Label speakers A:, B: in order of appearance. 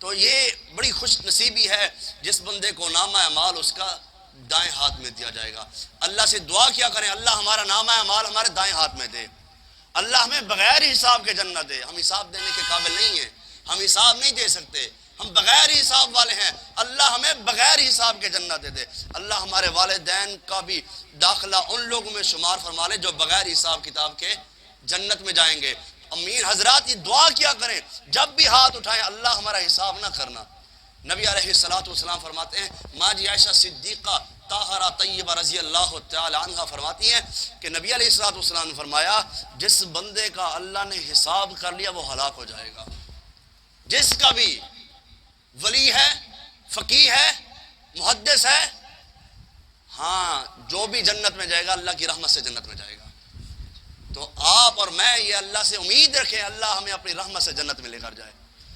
A: तो ये बड़ी खुश नसीबी है जिस बंदे को नामा अमाल उसका दाएं हाथ में दिया जाएगा। अल्लाह से दुआ क्या करें, अल्लाह हमारा नामा अमाल हमारे दाएं हाथ में दे, अल्लाह हमें बगैर हिसाब के जन्नत दे। हम हिसाब देने के काबिल नहीं हैं, हम हिसाब नहीं दे सकते, हम बगैर हिसाब वाले हैं। अल्लाह हमें बगैर हिसाब के जन्नत दे दे। अल्लाह हमारे वालिदैन का भी दाखिला उन लोगों में शुमार फरमा ले जो बगैर हिसाब किताब के जन्नत में जाएंगे। अमीर हजरात ये दुआ क्या करें, जब भी हाथ उठाएं अल्लाह हमारा हिसाब ना करना। नबी अलैहिस्सलातु वस्सलाम फरमाते हैं, माँ जी आयशा सिद्दीक़ा ताहरा तय्यबा रज़ी अल्लाह तआला अन्हा फरमाती हैं कि नबी अलैहिस्सलातु वस्सलाम ने फरमाया, जिस बंदे का अल्लाह ने हिसाब कर लिया वो हलाक हो जाएगा। जिसका भी वली है, फ़कीह है, मुहद्दिस है, हाँ जो भी जन्नत में जाएगा अल्लाह की रहमत से जन्नत में जाएगा। तो आप और मैं ये अल्लाह से उम्मीद रखें, अल्लाह हमें अपनी रहमत से जन्नत में लेकर जाए।